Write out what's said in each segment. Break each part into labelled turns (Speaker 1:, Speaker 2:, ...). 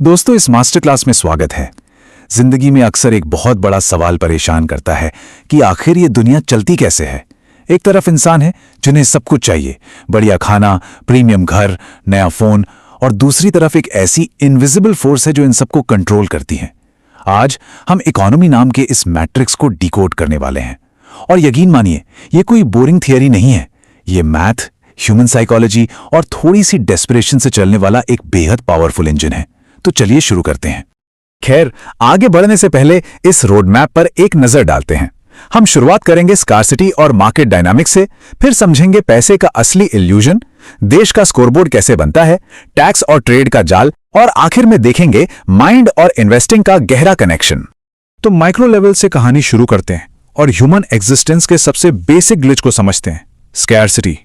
Speaker 1: दोस्तों, इस master class में स्वागत है। जिंदगी में अक्सर एक बहुत बड़ा सवाल परेशान करता है कि आखिर ये दुनिया चलती कैसे है। एक तरफ इंसान है जिन्हें सब कुछ चाहिए, बढ़िया खाना, प्रीमियम घर, नया फोन, और दूसरी तरफ एक ऐसी इनविजिबल फोर्स है जो इन सबको कंट्रोल करती है। आज हम इकोनॉमी नाम के इस मैट्रिक्स को डिकोड करने वाले हैं। और यकीन मानिए, ये कोई बोरिंग थियरी नहीं है। ये मैथ, ह्यूमन साइकोलॉजी और थोड़ी सी डेस्परेशन से चलने वाला एक बेहद पावरफुल इंजन है। तो चलिए शुरू करते हैं। खैर, आगे बढ़ने से पहले इस रोड मैप पर एक नजर डालते हैं। हम शुरुआत करेंगे स्कार्सिटी और मार्केट डायनामिक्स से, फिर समझेंगे पैसे का असली इल्यूजन, देश का स्कोरबोर्ड कैसे बनता है, टैक्स और ट्रेड का जाल, और आखिर में देखेंगे माइंड और इन्वेस्टिंग का गहरा कनेक्शन। तो माइक्रो लेवल से कहानी शुरू करते हैं और ह्यूमन एग्जिस्टेंस के सबसे बेसिक ग्लिच को समझते हैं, स्कैर्सिटी।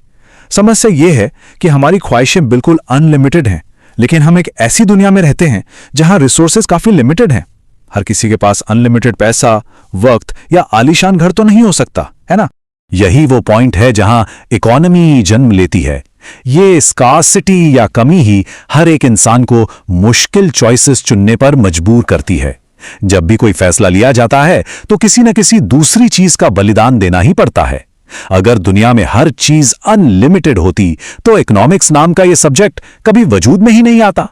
Speaker 1: समस्या यह है कि हमारी ख्वाहिशें बिल्कुल अनलिमिटेड हैं, लेकिन हम एक ऐसी दुनिया में रहते हैं जहां रिसोर्सेज काफी लिमिटेड हैं। हर किसी के पास अनलिमिटेड पैसा, वक्त या आलीशान घर तो नहीं हो सकता, है ना? यही वो पॉइंट है जहां इकोनॉमी जन्म लेती है। ये स्कार्सिटी या कमी ही हर एक इंसान को मुश्किल चॉइसेस चुनने पर मजबूर करती है। जब भी कोई फैसला लिया जाता है तो किसी न किसी दूसरी चीज का बलिदान देना ही पड़ता है। अगर दुनिया में हर चीज अनलिमिटेड होती तो इकोनॉमिक्स नाम का यह सब्जेक्ट कभी वजूद में ही नहीं आता।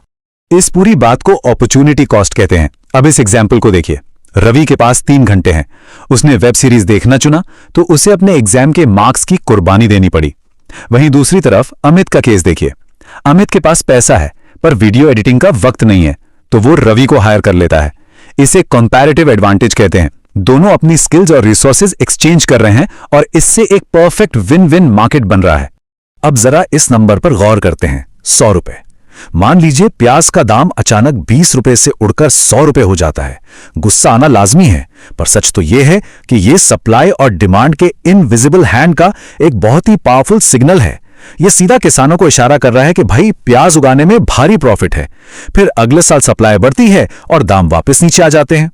Speaker 1: इस पूरी बात को अपॉर्चुनिटी कॉस्ट कहते हैं। अब इस एग्जाम्पल को देखिए। रवि के पास 3 घंटे हैं। उसने वेब सीरीज देखना चुना तो उसे अपने एग्जाम के मार्क्स की कुर्बानी देनी पड़ी। वहीं दूसरी तरफ अमित का केस देखिए। अमित के पास पैसा है पर वीडियो एडिटिंग का वक्त नहीं है, तो वो रवि को हायर कर लेता है। इसे कंपैरेटिव एडवांटेज कहते हैं। दोनों अपनी स्किल्स और रिसोर्सेज एक्सचेंज कर रहे हैं और इससे एक परफेक्ट विन विन मार्केट बन रहा है। अब जरा इस नंबर पर गौर करते हैं, 100 रुपए। मान लीजिए प्याज का दाम अचानक 20 रुपए से उड़कर 100 रुपए हो जाता है। गुस्सा आना लाजमी है, पर सच तो यह है कि यह सप्लाई और डिमांड के इनविजिबल हैंड का एक बहुत ही पावरफुल सिग्नल है। यह सीधा किसानों को इशारा कर रहा है कि भाई, प्याज उगाने में भारी प्रॉफिट है। फिर अगले साल सप्लाई बढ़ती है और दाम वापस नीचे आ जाते हैं।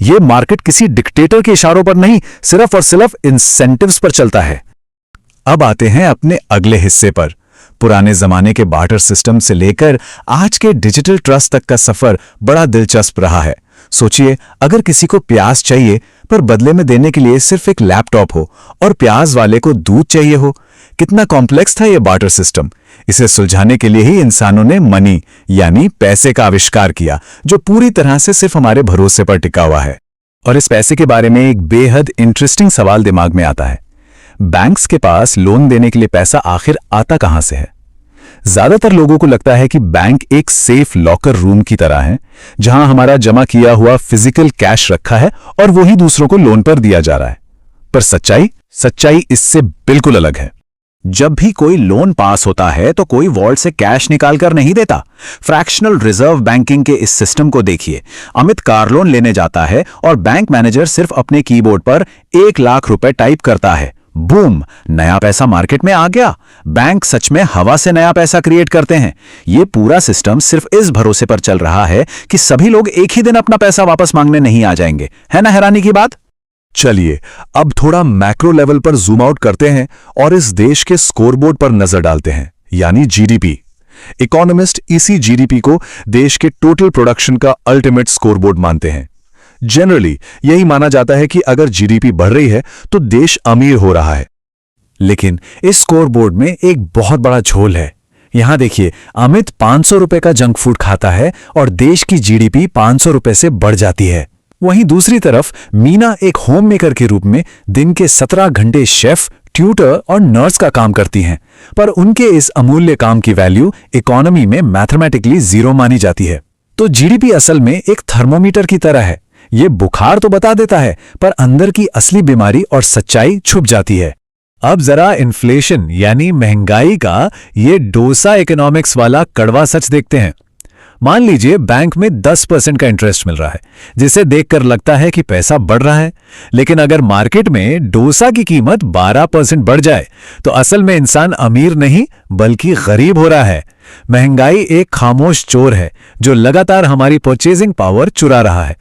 Speaker 1: यह मार्केट किसी डिक्टेटर के इशारों पर नहीं, सिर्फ और सिर्फ इंसेंटिव्स पर चलता है। अब आते हैं अपने अगले हिस्से पर। पुराने जमाने के बार्टर सिस्टम से लेकर आज के डिजिटल ट्रस्ट तक का सफर बड़ा दिलचस्प रहा है। सोचिए, अगर किसी को प्याज चाहिए पर बदले में देने के लिए सिर्फ एक लैपटॉप हो और प्याज वाले को दूध चाहिए हो, कितना कॉम्प्लेक्स था यह बार्टर सिस्टम। इसे सुलझाने के लिए ही इंसानों ने मनी यानी पैसे का आविष्कार किया, जो पूरी तरह से सिर्फ हमारे भरोसे पर टिका हुआ है। और इस पैसे के बारे में एक बेहद इंटरेस्टिंग सवाल दिमाग में आता है। बैंक्स के पास लोन देने के लिए पैसा आखिर आता कहां से है? ज्यादातर लोगों को लगता है कि बैंक एक सेफ लॉकर रूम की तरह है, जहां हमारा जमा किया हुआ फिजिकल कैश रखा है और वही दूसरों को लोन पर दिया जा रहा है। पर सच्चाई इससे बिल्कुल अलग है। जब भी कोई लोन पास होता है तो कोई वॉल्ट से कैश निकालकर नहीं देता। फ्रैक्शनल रिजर्व बैंकिंग के इस सिस्टम को देखिए। अमित कार लोन लेने जाता है और बैंक मैनेजर सिर्फ अपने कीबोर्ड पर 1 लाख रुपए टाइप करता है। बूम, नया पैसा मार्केट में आ गया। बैंक सच में हवा से नया पैसा क्रिएट करते हैं। यह पूरा सिस्टम सिर्फ इस भरोसे पर चल रहा है कि सभी लोग एक ही दिन अपना पैसा वापस मांगने नहीं आ जाएंगे। है ना हैरानी की बात?
Speaker 2: चलिए अब थोड़ा मैक्रो लेवल पर जूम आउट करते हैं और इस देश के स्कोरबोर्ड पर नजर डालते हैं, यानी जीडीपी। इकोनॉमिस्ट इसी जीडीपी को देश के टोटल प्रोडक्शन का अल्टीमेट स्कोरबोर्ड मानते हैं। जनरली यही माना जाता है कि अगर जीडीपी बढ़ रही है तो देश अमीर हो रहा है।
Speaker 1: लेकिन इस स्कोरबोर्ड में एक बहुत बड़ा झोल है। यहां देखिए, अमित 500 रुपए का जंक फूड खाता है और देश की जीडीपी 500 रुपए से बढ़ जाती है। वहीं दूसरी तरफ मीना एक होम मेकर के रूप में दिन के 17 घंटे शेफ, ट्यूटर और नर्स का काम करती हैं, पर उनके इस अमूल्य काम की वैल्यू इकोनॉमी में मैथमेटिकली 0 मानी जाती है। तो जीडीपी असल में एक थर्मोमीटर की तरह है। ये बुखार तो बता देता है, पर अंदर की असली बीमारी और सच्चाई छुप जाती है। अब जरा इन्फ्लेशन यानी महंगाई का ये डोसा इकोनॉमिक्स वाला कड़वा सच देखते हैं। मान लीजिए बैंक में 10% का इंटरेस्ट मिल रहा है, जिसे देखकर लगता है कि पैसा बढ़ रहा है। लेकिन अगर मार्केट में डोसा की कीमत 12% बढ़ जाए तो असल में इंसान अमीर नहीं बल्कि गरीब हो रहा है। महंगाई एक खामोश चोर है जो लगातार हमारी परचेजिंग पावर चुरा रहा है।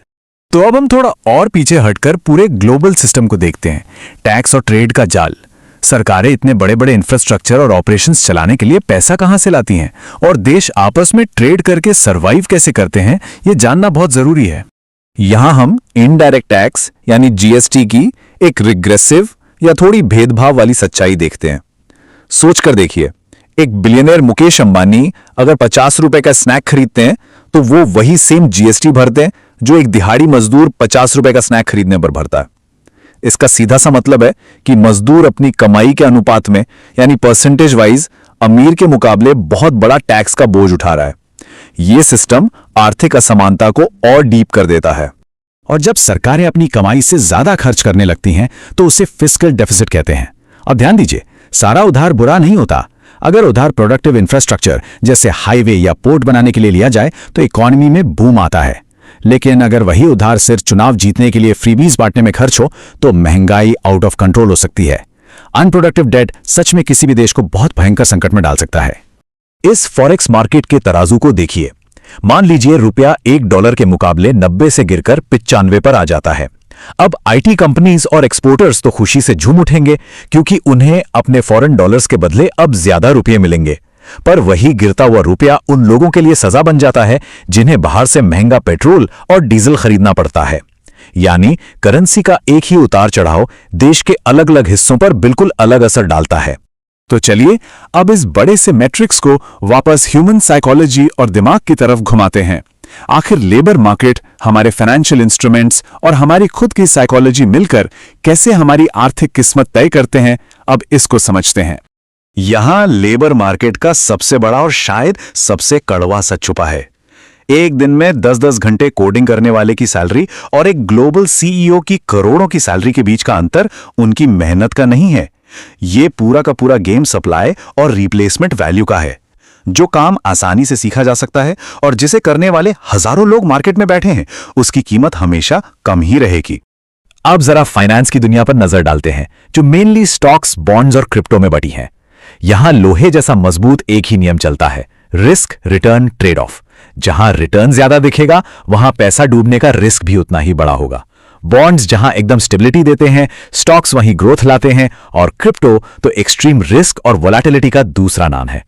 Speaker 1: तो अब हम थोड़ा और पीछे हटकर पूरे ग्लोबल सिस्टम को देखते हैं, टैक्स और ट्रेड का जाल। सरकारें इतने बड़े बड़े इंफ्रास्ट्रक्चर और ऑपरेशंस चलाने के लिए पैसा कहां से लाती हैं और देश आपस में ट्रेड करके सरवाइव कैसे करते हैं, ये जानना बहुत जरूरी है। यहां हम इनडायरेक्ट टैक्स यानी जीएसटी की एक रिग्रेसिव या थोड़ी भेदभाव वाली सच्चाई देखते हैं। सोचकर देखिए, एक बिलियनर मुकेश अंबानी अगर 50 रुपए का स्नैक खरीदते हैं तो वो वही सेम जीएसटी भरते हैं जो एक दिहाड़ी मजदूर 50 रुपए का स्नैक खरीदने पर भरता है। इसका सीधा सा मतलब है कि मजदूर अपनी कमाई के अनुपात में यानी परसेंटेज वाइज अमीर के मुकाबले बहुत बड़ा टैक्स का बोझ उठा रहा है। यह सिस्टम आर्थिक असमानता को और डीप कर देता है। और जब सरकारें अपनी कमाई से ज्यादा खर्च करने लगती हैं तो उसे फिस्कल डेफिसिट कहते हैं। अब ध्यान दीजिए, सारा उधार बुरा नहीं होता। अगर उधार प्रोडक्टिव इंफ्रास्ट्रक्चर जैसे हाईवे या पोर्ट बनाने के लिए लिया जाए तो इकोनॉमी में बूम आता है। लेकिन अगर वही उधार सिर्फ चुनाव जीतने के लिए फ्रीबीज बांटने में खर्च हो तो महंगाई आउट ऑफ कंट्रोल हो सकती है। अनप्रोडक्टिव डेट सच में किसी भी देश को बहुत भयंकर संकट में डाल सकता है। इस फॉरेक्स मार्केट के तराजू को देखिए। मान लीजिए रुपया $1 के मुकाबले 90 से गिरकर 95 पर आ जाता है। अब आईटी कंपनीज और एक्सपोर्टर्स तो खुशी से झूम उठेंगे क्योंकि उन्हें अपने फॉरेन डॉलर्स के बदले अब ज्यादा रुपये मिलेंगे। पर वही गिरता हुआ रुपया उन लोगों के लिए सजा बन जाता है जिन्हें बाहर से महंगा पेट्रोल और डीजल खरीदना पड़ता है। यानी करेंसी का एक ही उतार चढ़ाव देश के अलग अलग हिस्सों पर बिल्कुल अलग असर डालता है। तो चलिए अब इस बड़े से मैट्रिक्स को वापस ह्यूमन साइकोलॉजी और दिमाग की तरफ घुमाते हैं। आखिर लेबर मार्केट, हमारे फाइनेंशियल इंस्ट्रूमेंट्स और हमारी खुद की साइकोलॉजी मिलकर कैसे हमारी आर्थिक किस्मत तय करते हैं, अब इसको समझते हैं। यहां लेबर मार्केट का सबसे बड़ा और शायद सबसे कड़वा सच छुपा है। एक दिन में 10-10 घंटे कोडिंग करने वाले की सैलरी और एक ग्लोबल सीईओ की करोड़ों की सैलरी के बीच का अंतर उनकी मेहनत का नहीं है। ये पूरा का पूरा गेम सप्लाई और रिप्लेसमेंट वैल्यू का है। जो काम आसानी से सीखा जा सकता है और जिसे करने वाले हजारों लोग मार्केट में बैठे हैं, उसकी कीमत हमेशा कम ही रहेगी। अब जरा फाइनेंस की दुनिया पर नजर डालते हैं, जो मेनली स्टॉक्स, बॉन्ड्स और क्रिप्टो में बटी है। यहां लोहे जैसा मजबूत एक ही नियम चलता है, रिस्क रिटर्न ट्रेड ऑफ। जहां रिटर्न ज्यादा दिखेगा वहां पैसा डूबने का रिस्क भी उतना ही बड़ा होगा। बॉन्ड्स जहां एकदम स्टेबिलिटी देते हैं, स्टॉक्स वहीं ग्रोथ लाते हैं, और क्रिप्टो तो एक्सट्रीम रिस्क और वोलेटिलिटी का दूसरा नाम है।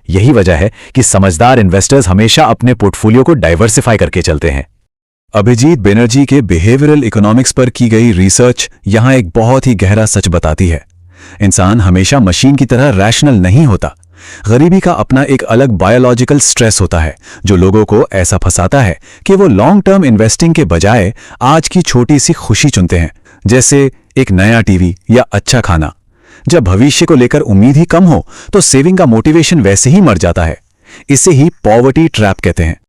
Speaker 1: यही वजह है कि समझदार इन्वेस्टर्स हमेशा अपने पोर्टफोलियो को डाइवर्सिफाई करके चलते हैं। अभिजीत बैनर्जी के बिहेवियरल इकोनॉमिक्स पर की गई रिसर्च यहां एक बहुत ही गहरा सच बताती है। इंसान हमेशा मशीन की तरह रैशनल नहीं होता। गरीबी का अपना एक अलग बायोलॉजिकल स्ट्रेस होता है जो लोगों को ऐसा फंसाता है कि वो लॉन्ग टर्म इन्वेस्टिंग के बजाय आज की छोटी सी खुशी चुनते हैं, जैसे एक नया टीवी या अच्छा खाना। जब भविष्य को लेकर उम्मीद ही कम हो तो सेविंग का मोटिवेशन वैसे ही मर जाता है। इसे ही पॉवर्टी ट्रैप कहते हैं।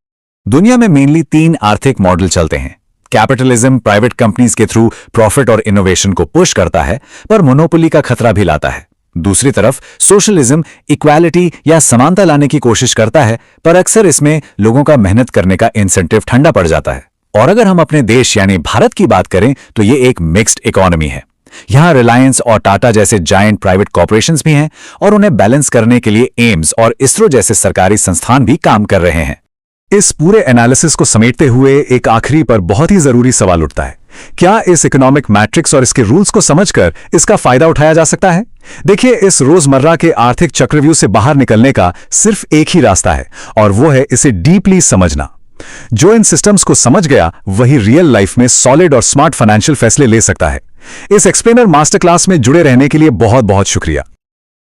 Speaker 1: दुनिया में मेनली 3 आर्थिक मॉडल चलते हैं। कैपिटलिज्म प्राइवेट कंपनीज के थ्रू प्रॉफिट और इनोवेशन को पुश करता है पर मोनोपोली का खतरा भी लाता है। दूसरी तरफ सोशलिज्म इक्वालिटी या समानता लाने की कोशिश करता है पर अक्सर इसमें लोगों का मेहनत करने का इंसेंटिव ठंडा पड़ जाता है। और अगर हम अपने देश यानी भारत की बात करें तो ये एक मिक्स्ड इकोनॉमी है। यहां रिलायंस और टाटा जैसे जायंट प्राइवेट कॉर्पोरेशंस भी हैं और उन्हें बैलेंस करने के लिए एम्स और इसरो जैसे सरकारी संस्थान भी काम कर रहे हैं। इस पूरे एनालिसिस को समेटते हुए एक आखिरी पर बहुत ही जरूरी सवाल उठता है, क्या इस इकोनॉमिक मैट्रिक्स और इसके रूल्स को समझकर इसका फायदा उठाया जा सकता है? देखिए, इस रोजमर्रा के आर्थिक चक्रव्यूह से बाहर निकलने का सिर्फ एक ही रास्ता है और वो है इसे डीपली समझना। जो इन सिस्टम्स को समझ गया वही रियल लाइफ में सॉलिड और स्मार्ट फाइनेंशियल फैसले ले सकता है। इस एक्सप्लेनर मास्टर क्लास में जुड़े रहने के लिए बहुत बहुत शुक्रिया।